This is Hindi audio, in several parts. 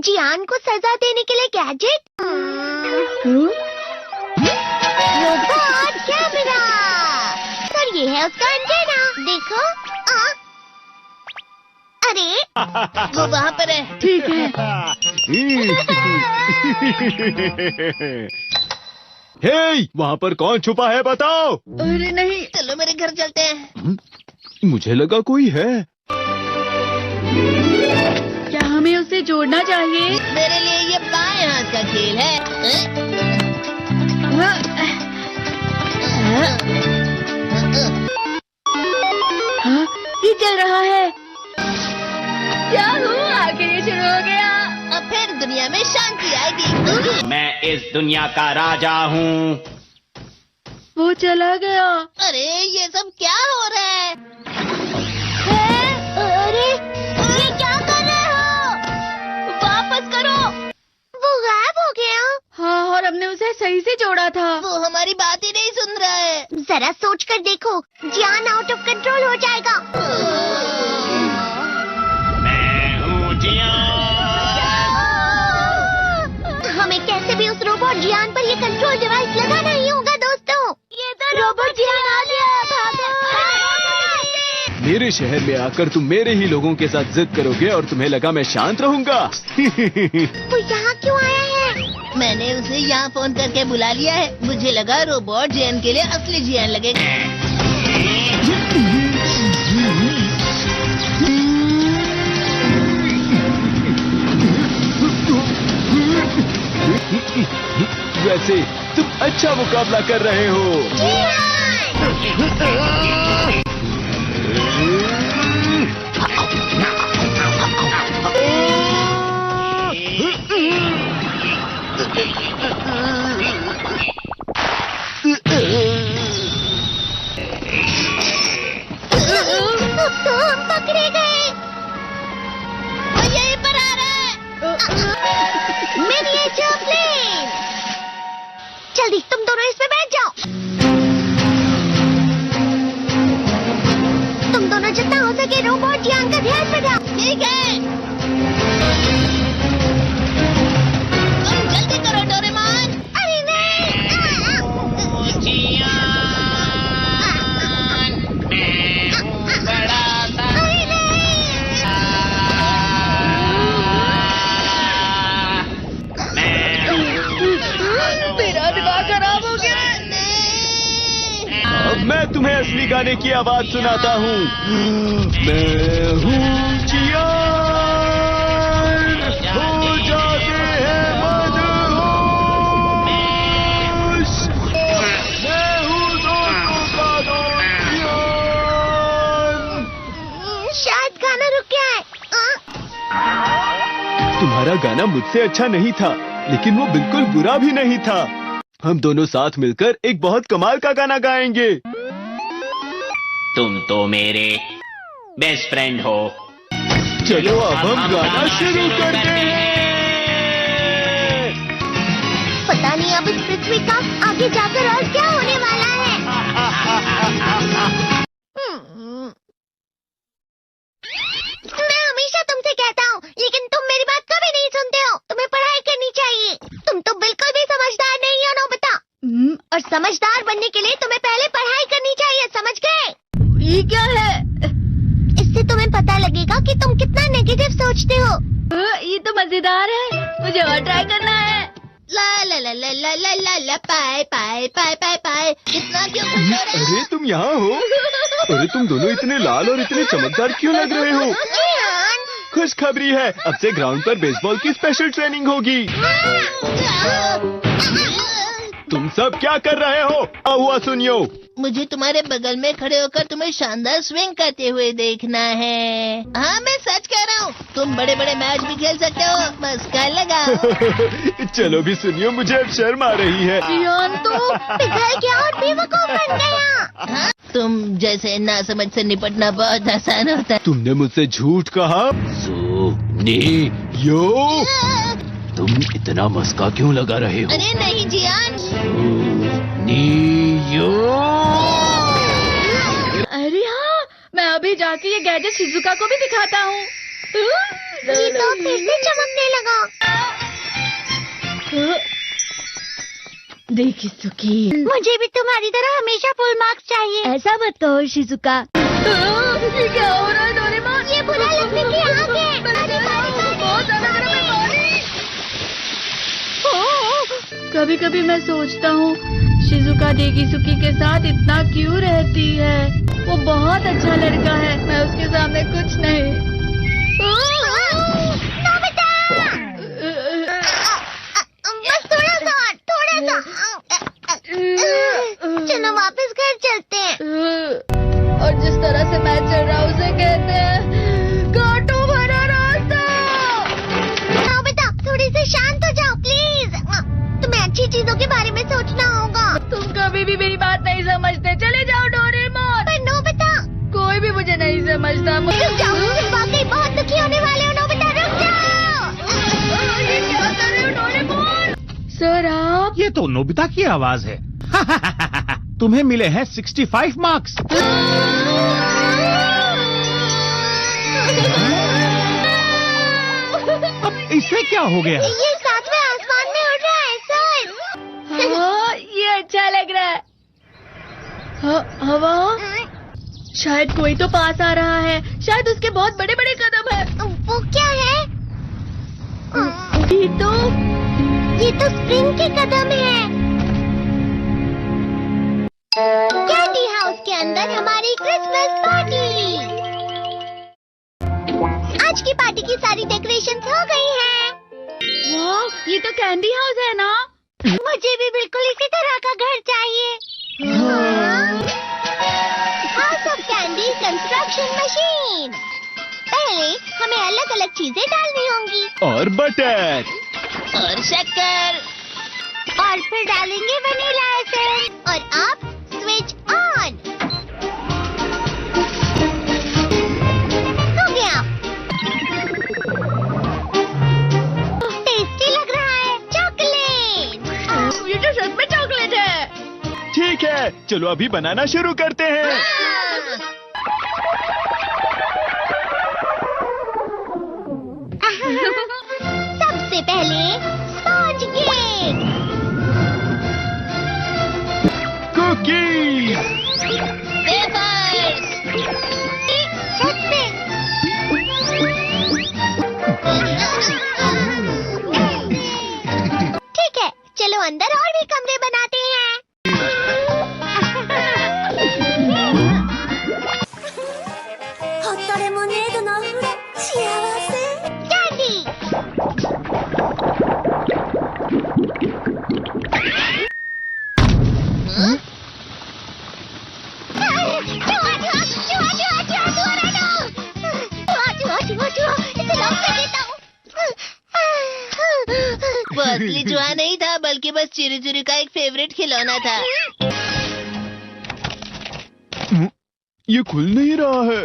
जियान को सजा देने के लिए गैजेट। Robot camera. सर ये है उसका एंटेना, देखो। अरे वो वहाँ पर है। ठीक है। हे, वहाँ पर कौन छुपा है बताओ। अरे नहीं। चलो मेरे घर चलते हैं। मुझे लगा कोई है। क्या हमें उसे जोड़ना चाहिए? मेरे लिए ये बाएं हाथ का खेल है। हाँ, ये चल रहा है। याहू, आखिर ये शुरू हो गया। अब फिर दुनिया में शांति आएगी। मैं इस दुनिया का राजा हूँ। वो चला गया। अरे ये सब क्या हो रहा है? अरे ये क्या कर रहे हो? वापस करो। वो गायब हो गया। हाँ, और हमने उसे सही से जोड़ा था। वो हमारी बात ही नहीं सुन रहा है। जरा सोच कर देखो, जियान आउट ऑफ कंट्रोल हो जाएगा। मैं हूँ जियान। हमें कैसे भी उस रोबोट जियान पर ये कंट्रोल डिवाइस लगाना ही होगा दोस्तों। ये तो रोबोट जियान आ गया। भागो। मेरे शहर में आकर तुम मेरे ही लोगों के साथ जिद करोगे और तुम्हें लगा मैं शांत रहूंगा। वो यहाँ क्यों आया है? मैंने उसे यहाँ फोन करके बुला लिया है। मुझे लगा रोबोट जियान के लिए असली जियान लगेगा। वैसे तुम अच्छा मुकाबला कर रहे हो। तो हम पकड़े गए। वो यहीं पर आ रहा है। Miniature plane. जल्दी तुम दोनों इसमें बैठ जाओ। तुम दोनों जितना हो सके रोबोट जियान का ध्यान रखो। ठीक है। तुम जल्दी करो डोरेमोन। अरे नहीं। जियान, मैं हूँ बड़ा सा। अरे नहीं। मेरा दिमाग खराब हो गया। अब मैं तुम्हें असली गाने की आवाज सुनाता हूँ। मैं हूँ जियान, हो जाते हैं मदहोश। मैं हूँ दोस्तों का दोस्त जियान। शायद गाना रुक गया है। तुम्हारा गाना मुझसे अच्छा नहीं था, लेकिन वो बिल्कुल बुरा भी नहीं था। हम दोनों साथ मिलकर एक बहुत कमाल का गाना गाएंगे। तुम तो मेरे बेस्ट फ्रेंड हो। चलो अब हम गाना शुरू करते हैं। पता नहीं अब इस पृथ्वी का आगे जाकर और क्या होने वाला है। मैं हमेशा तुमसे कहता हूँ, लेकिन तुम मेरी बात कभी नहीं सुनते हो। तुम्हें पढ़ाई करनी चाहिए। तुम तो बिल्कुल भी समझदार नहीं हो नोबिता। और समझदार बनने के लिए तुम्हें पहले पढ़ाई करनी चाहिए, समझ गए? ये क्या है? इससे तुम्हें पता लगेगा कि तुम कितना नेगेटिव सोचते हो। ये तो मजेदार है। मुझे और ट्राई करना है। ला ला ला ला ला ला ला ला पाए पाए पाए पाए पाए। इतना क्यों खुश हो रहे हो? अरे तुम यहाँ हो? अरे तुम दोनों इतने लाल और इतने चमकदार क्यों लग रहे हो? जियान। खुशखबरी है, अब से ग्राउंड पर बेसबॉल की स्पेशल ट्रेनिंग होगी। तुम सब क्या कर रहे हो? हुआ सुनियो। मुझे तुम्हारे बगल में खड़े होकर तुम्हें शानदार स्विंग करते हुए देखना है। हाँ मैं सच कह रहा हूँ। तुम बड़े बड़े मैच भी खेल सकते हो, बस कर लगाओ। चलो भी सुनियो, मुझे अब शर्म आ रही है। जियान तो पिघल गया और बेवकूफ बन गया। हाँ? तुम जैसे नासमझ से निपटना बहुत आसान होता है। तुमने मुझसे झूठ कहा। सुनियो, तुम इतना मस्का क्यों लगा रहे हो? अरे नहीं जियान। सुनियो। अरे हाँ, मैं अभी जाके ये गैजेट शिजुका को भी दिखाता हूँ। जी तो फिर से चमकने लगा। देखी सुखी। मुझे भी तुम्हारी तरह हमेशा फुल मार्क्स चाहिए। ऐसा मत कहो शिजुका। ये क्या हो रहा है डोरेमोन? ये बुरा लगने की आग है। बहुत ज्यादा गर्म है पानी। कभी कभी मैं सोचता हूँ शिजुका डेगिसुकी के साथ इतना क्यों रहती है। वो बहुत अच्छा लड़का है, मैं उसके सामने कुछ नहीं। बस थोड़ा सा। चलो वापस घर चलते हैं। और जिस तरह से मैं चल रहा हूँ उसे कहते हैं कांटों भरा रास्ता। नोबिता, थोड़ी सी शांत हो जाओ प्लीज। तुम्हें अच्छी चीजों के बारे में सोचना होगा। तुम कभी भी मेरी बात नहीं समझते। चले जाओ डोरेमोन। पर नोबिता, कोई भी मुझे नहीं समझता। रुक जाओ, तुम वाकई बहुत दुखी होने वाले हो। नोबिता रुक जाओ। ये क्या कर रहे हो डोरेमोन? सर आप? ये तो नोबिता की आवाज है। तुम्हें मिले हैं 65 मार्क्स। अब इससे क्या हो गया? ये सातवें आसमान में उड़ रहा है सर। हाँ, ये अच्छा लग रहा है। हवा? शायद कोई तो पास आ रहा है। शायद उसके बहुत बड़े बड़े कदम है। वो क्या है? ये तो स्प्रिंग के कदम है। कैंडी हाउस के अंदर हमारी क्रिसमस पार्टी। आज की पार्टी की सारी डेकोरेशंस हो गई हैं। वाह, ये तो कैंडी हाउस है ना? मुझे भी बिल्कुल इसी तरह का घर चाहिए। House of candy construction machine. पहले हमें अलग अलग चीजें डालनी होंगी। और बटर और शक्कर। और फिर डालेंगे वनीला एसेंस। और अब स्विच ऑन। हो गया। टेस्टी लग रहा है। चॉकलेट। ये तो सच में चॉकलेट है। ठीक है, चलो अभी बनाना शुरू करते हैं। सबसे पहले स्पॉन्ज केक। Cookies, wafers. छत पे। ठीक है, चलो अंदर और भी कमरे बनाते हैं। कैंडी। वो असली चूहा नहीं था, बल्कि बस चिरी चिरी का एक फेवरेट खिलौना था। ये खुल नहीं रहा है।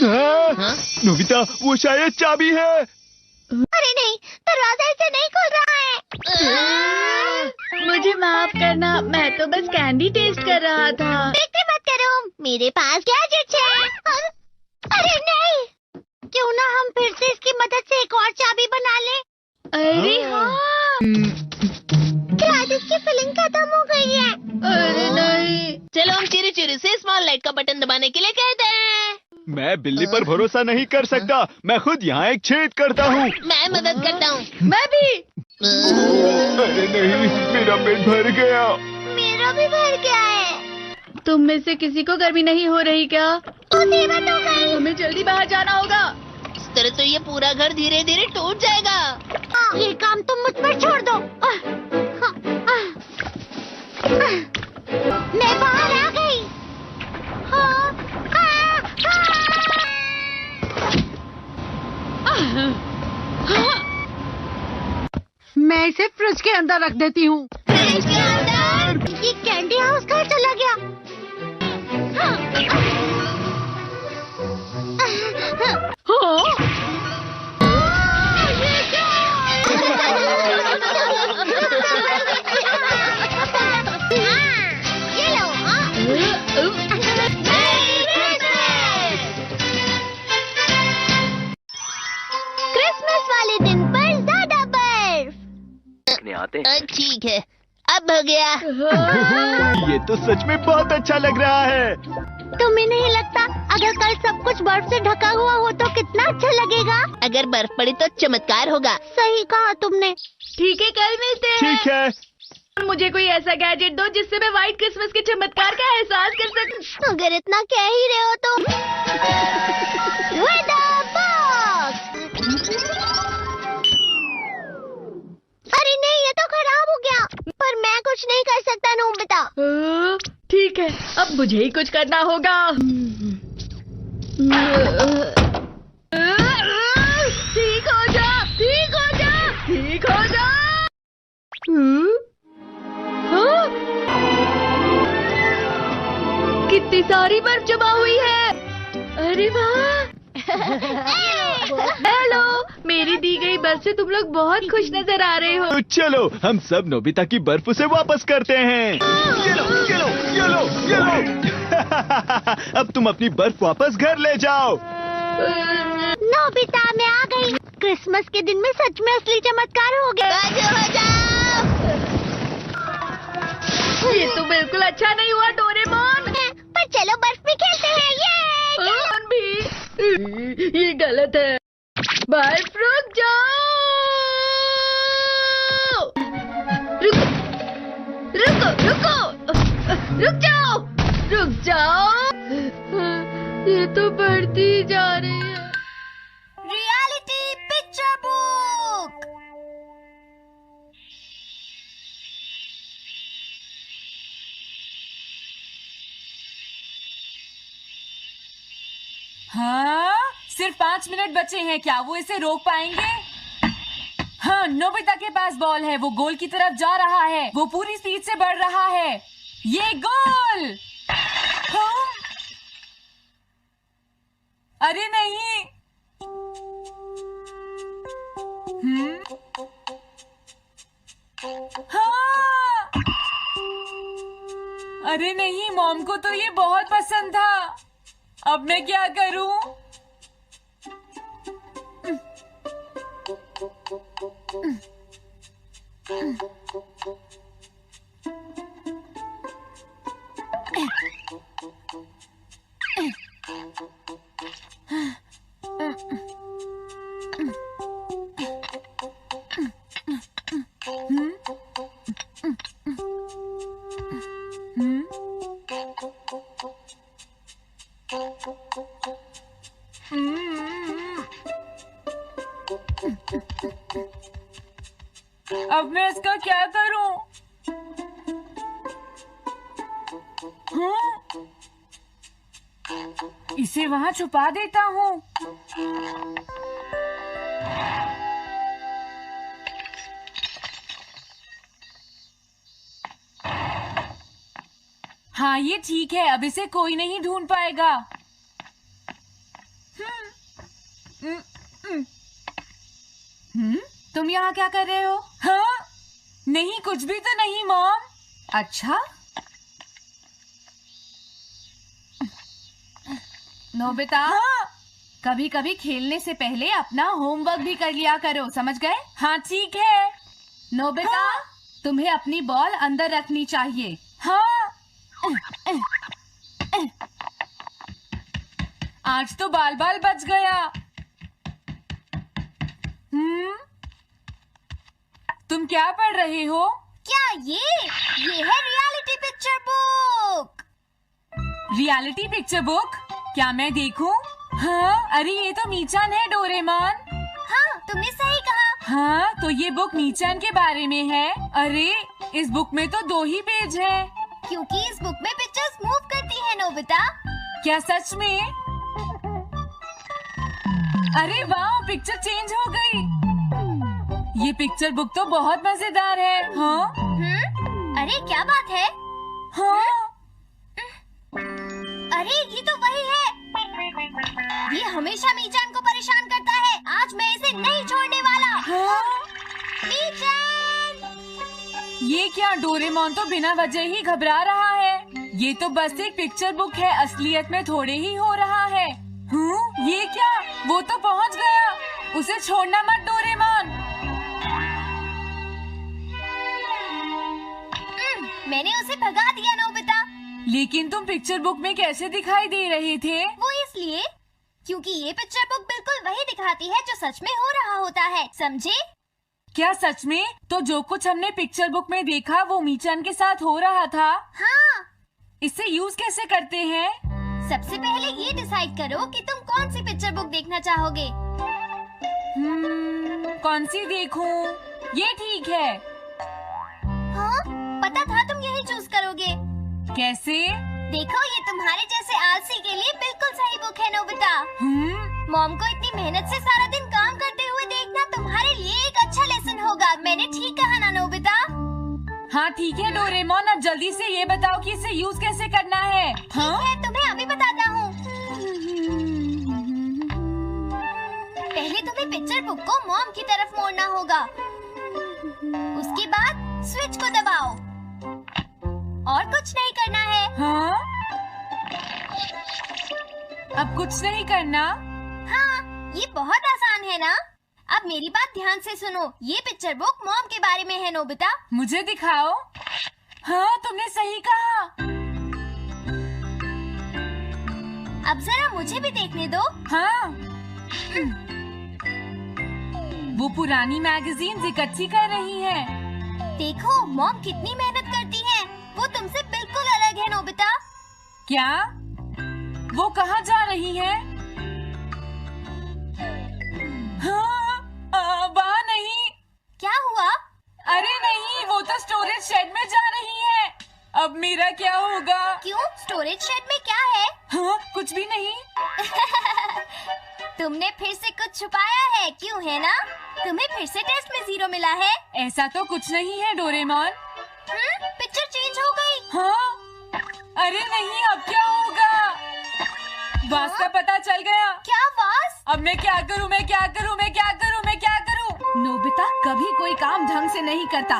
हाँ? नोबिता, वो शायद चाबी है। अरे नहीं, दरवाजा ऐसे नहीं खुल रहा है। मुझे माफ करना, मैं तो बस कैंडी टेस्ट कर रहा था। फिक्र मत करो, मेरे पास गैजेट्स है। अरे नहीं, क्यों ना हम फिर से इसकी मदद से एक और चाबी बना लें। अरे हाँ। शायद इसकी फिलिंग खत्म हो गई है। अरे नहीं। चलो हम चिरी चिरी से स्मॉल लाइट का बटन दबाने के लिए कहते हैं। मैं बिल्ली पर भरोसा नहीं कर सकता। मैं खुद यहाँ एक छेद करता हूँ। मैं मदद करता हूँ। मैं भी। अरे नहीं, मेरा पेट भर गया। मेरा भी भर गया है। तुम में से किसी को गर्मी नहीं हो रही क्या? उसी बात हो गई। हमें जल्दी बाहर जाना होगा। इस तरह तो ये पूरा घर धीरे धीरे टूट जाएगा। ये काम तुम मुझ पर छोड़ दो। मैं बाहर आ गई। मैं इसे फ्रिज के अंदर रख देती हूँ। फ्रिज के अंदर? ये कैंडी हाउस कहाँ चला गया? ये लो। क्रिसमस वाले दिन पर ज्यादा बर्फ। ठीक है, अब हो गया। ये तो सच में बहुत अच्छा लग रहा है। तुम्हें नहीं लगता अगर कल सब कुछ बर्फ से ढका हुआ हो तो कितना अच्छा लगेगा? अगर बर्फ पड़ी तो चमत्कार होगा। सही कहा तुमने। ठीक है, कल मिलते हैं। ठीक है। मुझे कोई ऐसा गैजेट दो जिससे मैं व्हाइट क्रिसमस के चमत्कार का एहसास कर सकूं। अगर इतना कह ही रहे हो तो वेदर बॉक्स। अरे नहीं, ये तो खराब हो गया। पर मैं कुछ नहीं कर सकता नोबिता। ठीक है, अब मुझे ही कुछ करना होगा। ठीक हो जा, ठीक हो जा, ठीक हो जा। हाँ? कितनी सारी बर्फ जमा हुई है। अरे वाह। हेलो, मेरी दी गई बर्फ से तुम लोग बहुत खुश नजर आ रहे हो। तो चलो हम सब नोबिता की बर्फ उसे वापस करते हैं। ये लो, ये लो, ये लो, ये लो। अब तुम अपनी बर्फ वापस घर ले जाओ। नोबिता, मैं आ गई। क्रिसमस के दिन में सच में असली चमत्कार हो गया। ये तो बिल्कुल अच्छा नहीं हुआ डोरेमोन। पर चलो बर्फ में खेलते हैं। ये गलत है। बर्फ रुक जाओ। रुको रुको रुक जाओ, रुक जाओ। ये तो बढ़ती जा रही है। Reality picture book. हाँ, सिर्फ 5 मिनट बचे हैं। क्या वो इसे रोक पाएंगे? हाँ, नोबिता के पास बॉल है। वो गोल की तरफ जा रहा है। वो पूरी स्पीड से बढ़ रहा है। ये गोल। हाँ? अरे नहीं। हाँ। अरे नहीं, मॉम को तो ये बहुत पसंद था। अब मैं क्या करूं? अब मैं इसका क्या करूं? इसे वहां छुपा देता हूं। हाँ, ये ठीक है। अब इसे कोई नहीं ढूंढ पाएगा। तुम यहाँ क्या कर रहे हो? हाँ? नहीं, कुछ भी तो नहीं मॉम। अच्छा, नोबिता, हाँ? कभी कभी खेलने से पहले अपना होमवर्क भी कर लिया करो, समझ गए? हाँ ठीक है। नोबिता, हाँ? तुम्हें अपनी बॉल अंदर रखनी चाहिए। हाँ। आज तो बाल बाल बच गया। तुम क्या पढ़ रहे हो? क्या ये है reality picture book. Reality picture book? क्या मैं देखूं? हाँ, अरे ये तो मीचान है डोरेमोन। हाँ, तुमने सही कहा। हाँ, तो ये बुक मीचान के बारे में है। अरे इस बुक में तो 2 ही पेज है। क्योंकि इस बुक में पिक्चर्स मूव करती है नोबिता। क्या सच में? अरे वाह, पिक्चर चेंज हो गई। ये पिक्चर बुक तो बहुत मजेदार है। हाँ? अरे क्या बात है? हाँ? अरे ये तो वही है। ये हमेशा मीचान को परेशान करता है। आज मैं इसे नहीं छोड़ने वाला। हाँ? मीचान! ये क्या, डोरेमोन तो बिना वजह ही घबरा रहा है। ये तो बस एक पिक्चर बुक है, असलियत में थोड़े ही हो रहा है। ये क्या, वो तो पहुंच गया। उसे छोड़ना मत डोरेमोन। मैंने उसे भगा दिया नोबिता। लेकिन तुम पिक्चर बुक में कैसे दिखाई दे रहे थे? वो इसलिए क्योंकि ये पिक्चर बुक बिल्कुल वही दिखाती है जो सच में हो रहा होता है, समझे? क्या सच में? तो जो कुछ हमने पिक्चर बुक में देखा वो मीचान के साथ हो रहा था? हाँ। इसे यूज कैसे करते हैं? सबसे पहले ये डिसाइड करो कि तुम कौन सी पिक्चर बुक देखना चाहोगे। कौन सी देखूं? ये ठीक है। हाँ, पता था तुम यही चूज करोगे। कैसे? देखो, ये तुम्हारे जैसे आलसी के लिए बिल्कुल सही बुक है नोबिता। मॉम को इतनी मेहनत से सारा दिन काम करते हुए देखना तुम्हारे लिए एक अच्छा लेसन होगा। मैंने ठीक कहा ना नोबिता? हाँ ठीक है डोरेमोन, अब जल्दी से ये बताओ कि इसे यूज कैसे करना है। ठीक है, तुम्हें अभी बताता हूँ। पहले तुम्हें पिक्चर बुक को मॉम की तरफ मोड़ना होगा। उसके बाद स्विच को दबाओ और कुछ नहीं करना है। हाँ? अब कुछ नहीं करना? हाँ, ये बहुत आसान है ना? अब मेरी बात ध्यान से सुनो। ये पिक्चर बुक मॉम के बारे में है नोबिता। मुझे दिखाओ। हाँ, तुमने सही कहा। अब जरा मुझे भी देखने दो। हाँ। वो पुरानी मैगजीन्स इकट्ठी कर रही है। देखो, मॉम कितनी मेहनत करती है। वो तुमसे बिल्कुल अलग है नोबिता। क्या? वो कहाँ जा रही है? हाँ, वहाँ नहीं। क्या हुआ? अरे नहीं, वो तो स्टोरेज शेड में जा रही है। अब मेरा क्या होगा? क्यों? स्टोरेज शेड में क्या है? हाँ, कुछ भी नहीं। तुमने फिर से कुछ छुपाया है, क्यों है ना? तुम्हें फिर से टेस्ट में 0 मिला है। ऐसा तो कुछ नहीं है डोरेमोन। पिक्चर चेंज हो गई। हाँ? अरे नहीं, अब क्या होगा? वास का पता चल गया। क्या वास? अब मैं क्या करूँ? मैं क्या करूँ? मैं क्या करूँ? मैं क्या करूँ? नोबिता कभी कोई काम ढंग से नहीं करता।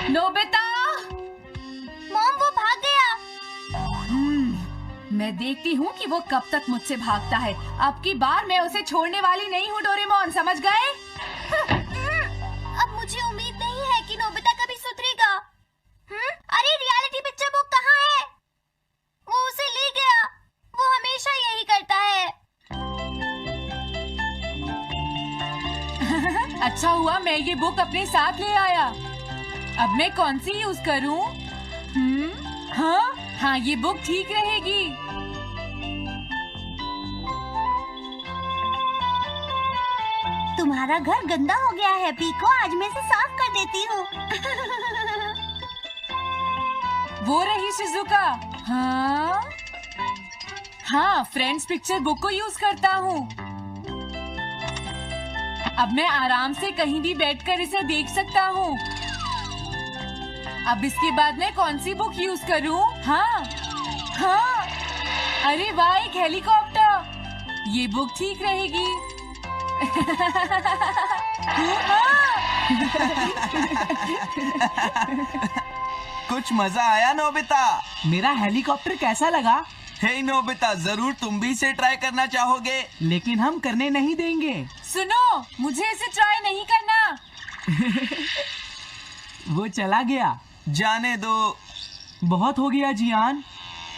नोबिता! मॉम, वो भाग गया। मैं देखती हूँ कि वो कब तक मुझसे भागता है। अब की बार मैं उसे छोड़ने वाली नहीं हूँ डोरेमोन, समझ गए? अब मुझे उम्मीद नहीं है कि नोबिता कभी सुधरेगा। अरे रियलिटी पिक्चर बुक कहाँ है? वो उसे ले गया। वो हमेशा यही करता है। अच्छा हुआ मैं ये बुक अपने साथ ले आया। अब मैं कौन सी यूज करूँ? हाँ, ये बुक ठीक रहेगी। तुम्हारा घर गंदा हो गया है पीको, आज मैं इसे साफ कर देती हूँ। वो रही शिजुका। हाँ, फ्रेंड्स पिक्चर बुक को यूज करता हूँ। अब मैं आराम से कहीं भी बैठकर इसे देख सकता हूँ। अब इसके बाद मैं कौन सी बुक यूज करूँ? हाँ, अरे वाह, एक हेलीकॉप्टर। ये बुक ठीक रहेगी। कुछ मजा आया नोबिता? मेरा हेलीकॉप्टर कैसा लगा? हे नोबिता, जरूर तुम भी इसे ट्राई करना चाहोगे। लेकिन हम करने नहीं देंगे। सुनो, मुझे इसे ट्राई नहीं करना। वो चला गया। जाने दो। बहुत हो गया जियान,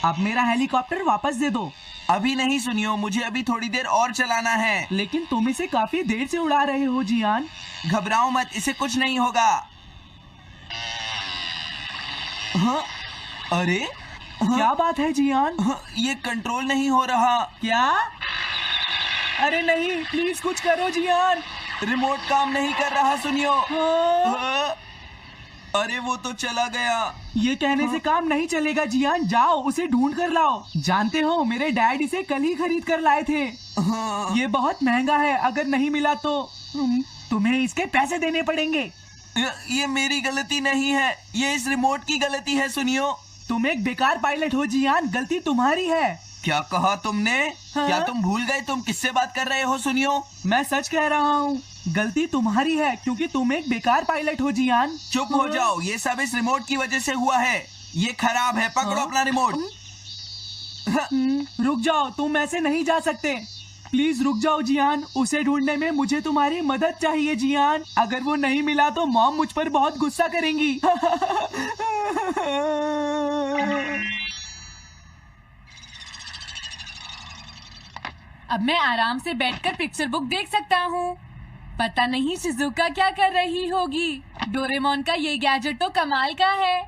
अब मेरा हेलीकॉप्टर वापस दे दो। अभी नहीं सुनियो, मुझे अभी थोड़ी देर और चलाना है। लेकिन तुम इसे काफी देर से उड़ा रहे हो जियान। घबराओ मत, इसे कुछ नहीं होगा। हाँ? अरे क्या बात है जियान? ये कंट्रोल नहीं हो रहा। क्या? अरे नहीं, प्लीज कुछ करो जियान। रिमोट काम नहीं कर रहा, सुनियो। हाँ? अरे वो तो चला गया। ये कहने से काम नहीं चलेगा जियान, जाओ उसे ढूंढ कर लाओ। जानते हो, मेरे डैड इसे कल ही खरीद कर लाए थे। ये बहुत महंगा है, अगर नहीं मिला तो तुम्हें इसके पैसे देने पड़ेंगे। ये मेरी गलती नहीं है, ये इस रिमोट की गलती है, सुनियो। तुम एक बेकार पायलट हो जियान, गलती तुम्हारी है। क्या कहा तुमने? हाँ? क्या तुम भूल गए तुम किससे बात कर रहे हो? सुनियो, मैं सच कह रहा हूँ, गलती तुम्हारी है क्योंकि तुम एक बेकार पायलट हो जियान। चुप हो जाओ, ये सब इस रिमोट की वजह से हुआ है। ये खराब है, पकड़ो अपना रिमोट। रुक जाओ, तुम ऐसे नहीं जा सकते। प्लीज रुक जाओ जियान, उसे ढूंढने में मुझे तुम्हारी मदद चाहिए जियान। अगर वो नहीं मिला तो मॉम मुझ पर बहुत गुस्सा करेंगी। अब मैं आराम से बैठकर पिक्चर बुक देख सकता हूँ। पता नहीं शिजुका क्या कर रही होगी। डोरेमोन का ये गैजेट तो कमाल का है।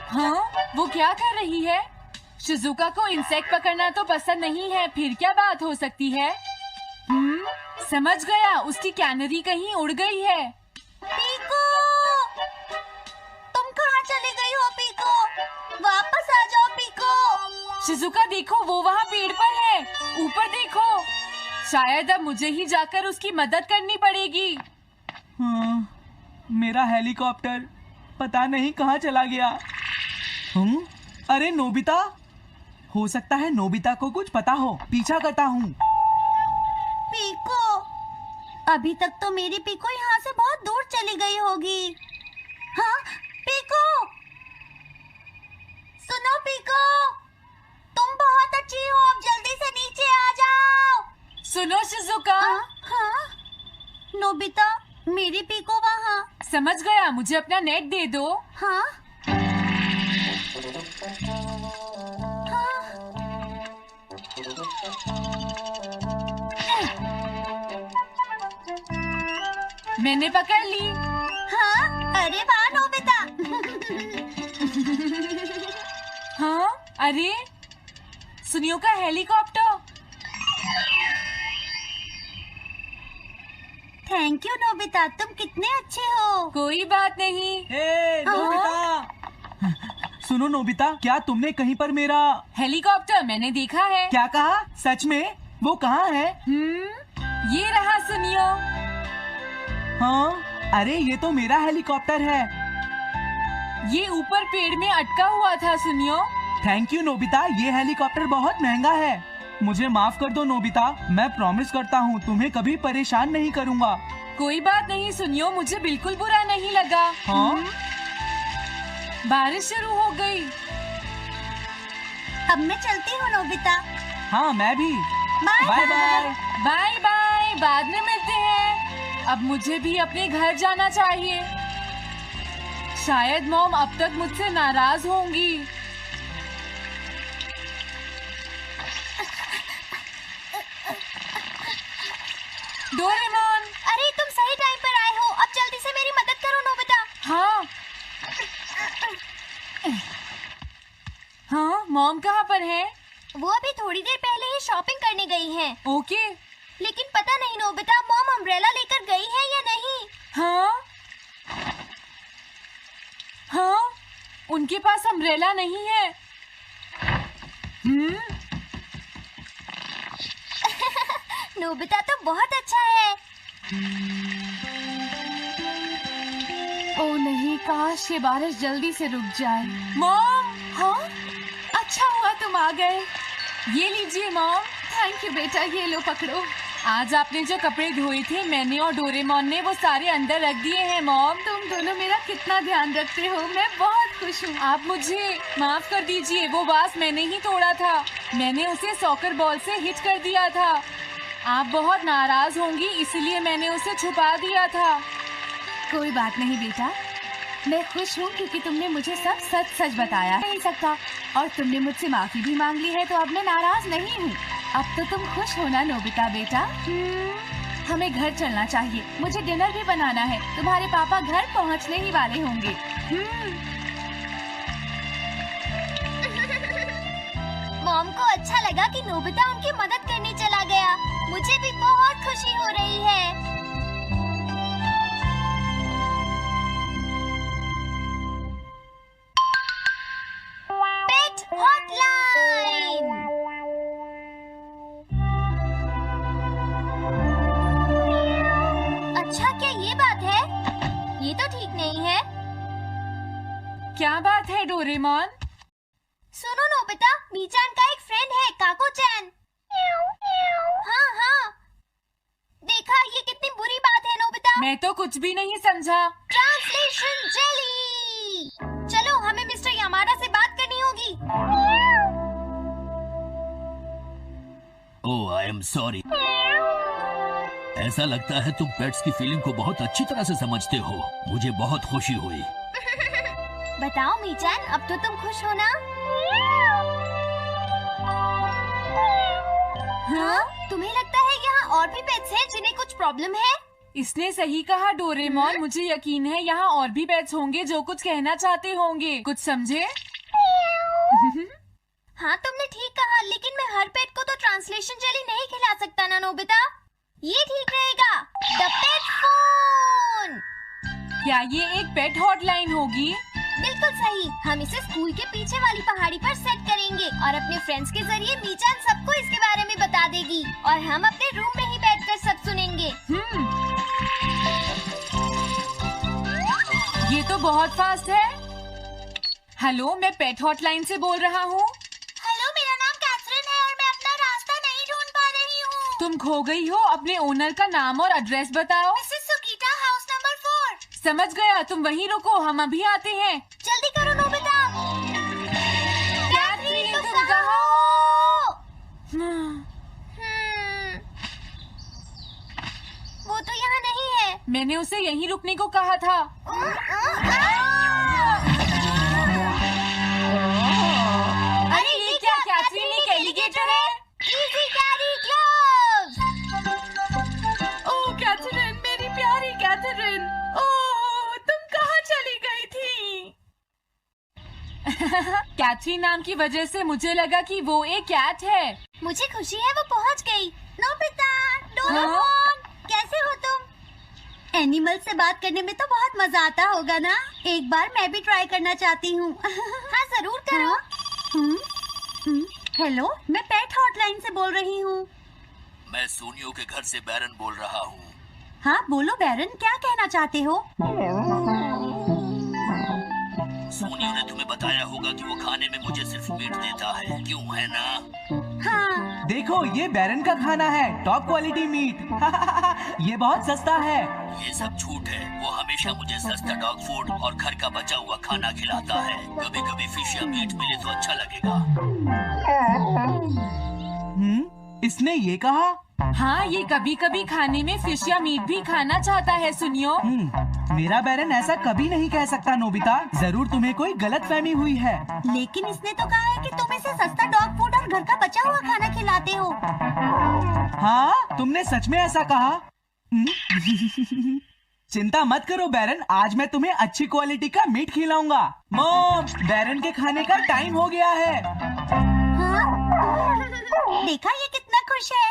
हाँ, वो क्या कर रही है? शिजुका को इंसेक्ट पकड़ना तो पसंद नहीं है, फिर क्या बात हो सकती है? समझ गया, उसकी कैनरी कहीं उड़ गई है। पीको, तुम कहाँ चली गई हो पीको? वापस आ जाओ पीको। शिजुका देखो, वो वहाँ पेड़ पर है। ऊपर देखो। शायद अब मुझे ही जाकर उसकी मदद करनी पड़ेगी। मेरा हेलीकॉप्टर पता नहीं कहाँ चला गया। अरे नोबिता, हो सकता है नोबिता को कुछ पता हो। पीछा करता हूँ। पीको, अभी तक तो मेरी पीको यहाँ से बहुत दूर चली गई होगी। हाँ, पीको, सुनो पीको, तुम बहुत अच्छी हो, अब जल्दी से नीचे आ जाओ। सुनो शिजुका। हाँ, नोबिता, मेरी पीको वहाँ। समझ गया, मुझे अपना नेट दे दो। हाँ, मैंने पकड़ ली। हाँ, अरे वाह नोबिता। हाँ, अरे सुनियो का हेलीकॉप्टर। थैंक यू नोबिता, तुम कितने अच्छे हो। कोई बात नहीं। नोबिता, सुनो नोबिता, क्या तुमने कहीं पर मेरा हेलीकॉप्टर मैंने देखा है। क्या कहा? सच में? वो कहाँ है? ये रहा सुनियो। हाँ, अरे ये तो मेरा हेलीकॉप्टर है। ये ऊपर पेड़ में अटका हुआ था सुनियो। थैंक यू नोबिता, ये हेलीकॉप्टर बहुत महंगा है। मुझे माफ कर दो नोबिता, मैं प्रॉमिस करता हूँ तुम्हें कभी परेशान नहीं करूँगा। कोई बात नहीं सुनियो, मुझे बिल्कुल बुरा नहीं लगा। हाँ? बारिश शुरू हो गई। अब मैं चलती हूँ नोबिता। हाँ, मैं भी। Bye bye bye. Bye bye, बाद में मिलते हैं। अब मुझे भी अपने घर जाना चाहिए। शायद मॉम अब तक मुझसे नाराज होंगी। डोरेमोन, अरे तुम सही टाइम पर आए हो। अब जल्दी से मेरी मदद करो नोबिता। हाँ। हाँ, मॉम कहाँ पर है? वो अभी थोड़ी देर पहले ही शॉपिंग करने गई हैं। ओके। लेकिन पता नहीं नोबिता, मॉम अम्ब्रेला लेकर गई है या नहीं। हाँ? हाँ, उनके पास अम्ब्रेला नहीं है। नोबिता तो बहुत अच्छा है। ओ नहीं, काश ये बारिश जल्दी से रुक जाए। मॉम। हाँ, अच्छा हुआ तुम आ गए। ये लीजिए मॉम। थैंक यू बेटा, ये लो पकड़ो। आज आपने जो कपड़े धोए थे, मैंने और डोरेमोन ने वो सारे अंदर रख दिए हैं मॉम। तुम दोनों मेरा कितना ध्यान रखते हो, मैं बहुत खुश हूँ। आप मुझे माफ कर दीजिए, वो वास मैंने ही तोड़ा था। मैंने उसे सॉकर बॉल से हिट कर दिया था। आप बहुत नाराज होंगी, इसलिए मैंने उसे छुपा दिया था। कोई बात नहीं बेटा, मैं खुश हूँ क्योंकि तुमने मुझे सब सच सच बताया नहीं सकता, और तुमने मुझसे माफी भी मांग ली है, तो अब मैं नाराज नहीं हूँ। अब तो तुम खुश हो ना नोबिता बेटा? हमें घर चलना चाहिए, मुझे डिनर भी बनाना है। तुम्हारे पापा घर पहुँचने ही वाले होंगे। मॉम को अच्छा लगा कि नोबिता उनकी मदद करने चला गया। मुझे भी बहुत खुशी हो रही है। पेट हॉटलाइन। अच्छा, क्या ये बात है? ये तो ठीक नहीं है। क्या बात है डोरेमोन? सुनो नोबिता, मीचान का एक फ्रेंड है, काको-चैन। हाँ हाँ, देखा, ये कितनी बुरी बात है नोबिता। मैं तो कुछ भी नहीं समझा। Translation jelly. चलो, हमें मिस्टर यामाडा से बात करनी होगी। ओह आई एम सॉरी। ऐसा लगता है तुम पेट्स की फीलिंग को बहुत अच्छी तरह से समझते हो। मुझे बहुत खुशी हुई। बताओ मीचान, अब तो तुम खुश हो ना? हाँ? तुम्हें लगता है यहाँ और भी पेट्स हैं जिन्हें कुछ प्रॉब्लम है? इसने सही कहा डोरेमोन, मुझे यकीन है यहाँ और भी पेट्स होंगे जो कुछ कहना चाहते होंगे। कुछ समझे? हाँ तुमने ठीक कहा, लेकिन मैं हर पेट को तो ट्रांसलेशन जेली नहीं खिला सकता ना नोबिता। ये ठीक रहेगा। The pet phone. क्या ये एक पेट हॉटलाइन होगी? बिल्कुल सही। हम इसे स्कूल के पीछे वाली पहाड़ी पर सेट करेंगे और अपने फ्रेंड्स के जरिए मीचान सबको इसके बारे में बता देगी और हम अपने रूम में ही बैठकर सब सुनेंगे। ये तो बहुत फास्ट है। हेलो, मैं पेट हॉटलाइन से बोल रहा हूँ। हेलो, मेरा नाम कैथरीन है और मैं अपना रास्ता नहीं ढूंढ पा रही हूँ। तुम खो गई हो? अपने ओनर का नाम और एड्रेस बताओ। मिसेस सुकीटा, हाउस नंबर 4। समझ गया, तुम वहीं रुको, हम अभी आते हैं। जल्दी करो नोबिता। कैथरीन, तुम कहाँ हो? वो तो यहाँ नहीं है। मैंने उसे यहीं रुकने को कहा था। अरे ये क्या, कैथरीन एक एलिगेटर है? Easy carry gloves. Oh Catherine, मेरी प्यारी कैथरीन, ओह तुम कहाँ चली गई थी? कैथरीन नाम की वजह से मुझे लगा कि वो एक कैट है। मुझे खुशी है वो पहुँच गई। नोबिता, डोरेमोन, कैसे हो तुम? एनिमल से बात करने में तो बहुत मजा आता होगा ना? एक बार मैं भी ट्राई करना चाहती हूँ। हाँ जरूर करो। हेलो, मैं पेट हॉटलाइन से बोल रही हूँ। मैं सोनियो के घर से बैरन बोल रहा हूँ। हाँ बोलो बैरन, क्या कहना चाहते हो? सोनियो ने तुम्हें बताया होगा कि वो खाने में मुझे सिर्फ मीट देता है, क्यों है ना? हाँ। देखो ये बैरन का खाना है, टॉप क्वालिटी मीट। ये बहुत सस्ता है। ये सब झूठ है। वो हमेशा मुझे सस्ता डॉग फूड और घर का बचा हुआ खाना खिलाता है। कभी कभी फिश या मीट मिले तो अच्छा लगेगा। इसने ये कहा? हाँ, ये कभी कभी खाने में फिश या मीट भी खाना चाहता है। सुनियो, मेरा बैरन ऐसा कभी नहीं कह सकता नोबिता। जरूर तुम्हें कोई गलतफहमी हुई है। लेकिन इसने तो कहा है कि तुम इसे सस्ता डॉग फूड और घर का बचा हुआ खाना खिलाते हो। हाँ, तुमने सच में ऐसा कहा? चिंता मत करो बैरन, आज मैं तुम्हें अच्छी क्वालिटी का मीट खिलाऊंगा। मॉम, बैरन के खाने का टाइम हो गया है। हाँ? देखा ये कितना खुश है।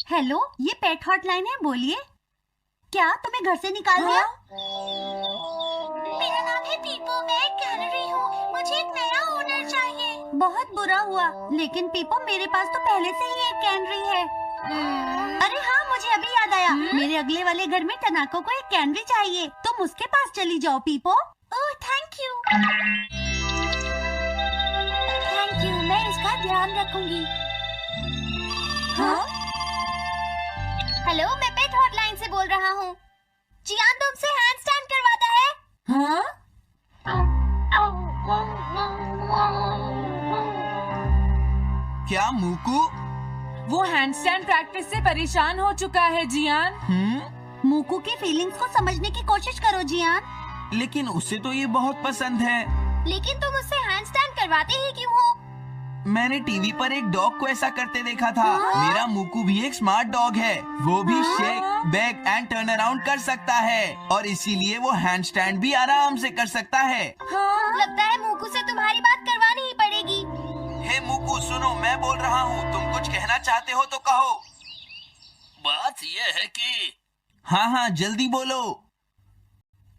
हेलो, ये पेट हॉटलाइन है, बोलिए। क्या तुम्हें घर से निकाल दिया? मेरा नाम है पीपो, मैं एक कैनरी हूँ। मुझे एक नया ओनर चाहिए। बहुत बुरा हुआ, लेकिन पीपो मेरे पास तो पहले से ही एक कैनरी है। अरे हाँ, मुझे अभी याद आया। मेरे अगले वाले घर में टनाको को एक कैनरी चाहिए। तुम उसके पास चली जाओ पीपो। Oh thank you. Thank you, मैं इसका ध्यान रखूंगी। हाँ? हेलो, मैं पेट हॉटलाइन से बोल रहा हूँ। जियान तुमसे हैंड स्टैंड करवाता है? हाँ? क्या मूकू? वो हैंडस्टैंड प्रैक्टिस से परेशान हो चुका है जियान। मूकू की फीलिंग्स को समझने की कोशिश करो जियान। लेकिन उसे तो ये बहुत पसंद है। लेकिन तुम उससे हैंडस्टैंड करवाते ही क्यों हो? मैंने टीवी पर एक डॉग को ऐसा करते देखा था। मेरा मूकू भी एक स्मार्ट डॉग है। वो भी shake, back and turn around कर सकता है और इसीलिए वो हैंड स्टैंड भी आराम से कर सकता है। लगता है मूकू से तुम्हारी बात करवानी ही पड़ेगी। हे मूकू, सुनो, मैं बोल रहा हूँ। तुम कुछ कहना चाहते हो तो कहो। बात ये है कि हाँ हाँ, जल्दी बोलो।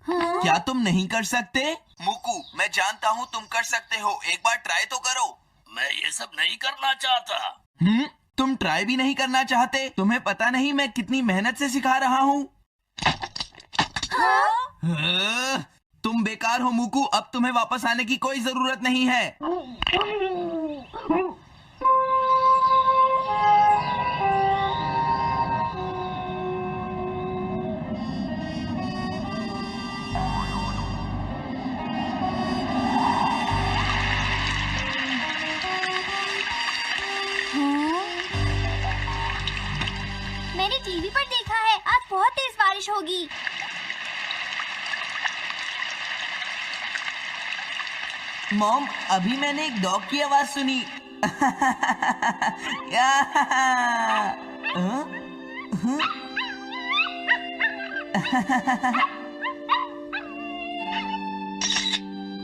क्या तुम नहीं कर सकते? मूकू, मैं जानता हूँ तुम कर सकते हो। एक बार ट्राई तो करो। मैं ये सब नहीं करना चाहता। तुम ट्राई भी नहीं करना चाहते? तुम्हें पता नहीं मैं कितनी मेहनत से सिखा रहा हूँ। तुम बेकार हो मूकू, अब तुम्हें वापस आने की कोई जरूरत नहीं है। टीवी पर देखा है, आज बहुत तेज बारिश होगी। मॉम, अभी मैंने एक डॉग की आवाज सुनी।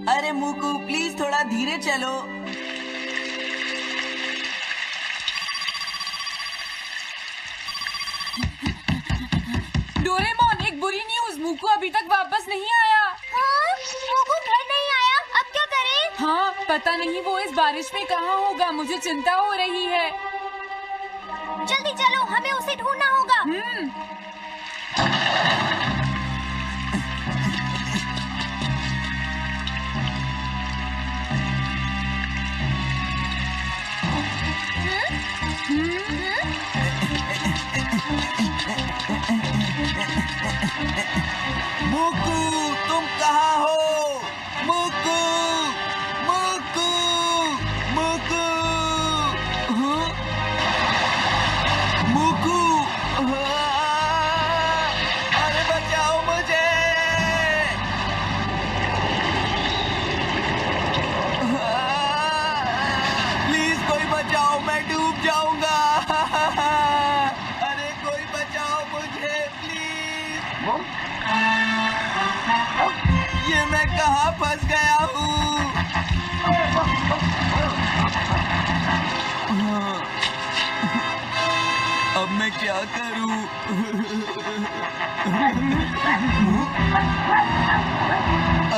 अरे मुकू, प्लीज थोड़ा धीरे चलो। डोरेमोन, एक बुरी न्यूज़, मुकू अभी तक वापस नहीं आया। हाँ? मुकू घर नहीं आया, अब क्या करें? हाँ, पता नहीं वो इस बारिश में कहाँ होगा, मुझे चिंता हो रही है। जल्दी चलो, हमें उसे ढूंढना होगा। मुकू, तुम कहाँ हो? मुकू, मुकू, मुकू, हाँ? मुकू, हाँ? अरे बचाओ मुझे! प्लीज कोई बचाओ, मैं डूब जाऊंगा। अरे कोई बचाओ मुझे प्लीज। ये मैं कहाँ फंस गया हूँ? अब मैं क्या करूँ?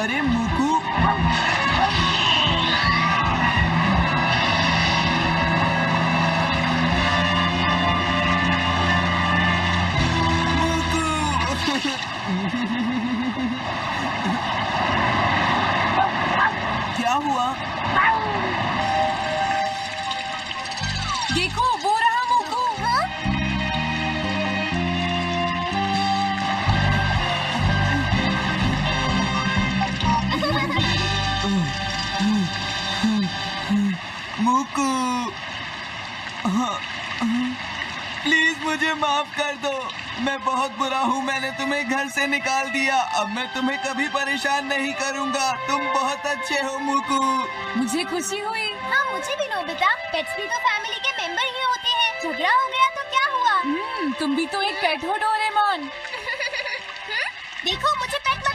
अरे मुकू, क्या हुआ? देखो, वो रहा मुकू। मुकू, प्लीज मुझे माफ कर दो। मैं बहुत बुरा हूँ, मैंने तुम्हें घर से निकाल दिया। अब मैं तुम्हें कभी परेशान नहीं करूँगा। तुम बहुत अच्छे हो मुकू। मुझे खुशी हुई। हाँ, मुझे भी नोबिता। पेट्स भी तो फैमिली के मेंबर ही होते हैं। झगड़ा हो गया तो क्या हुआ? तुम भी तो एक पेट हो डोरेमोन। देखो, मुझे पेट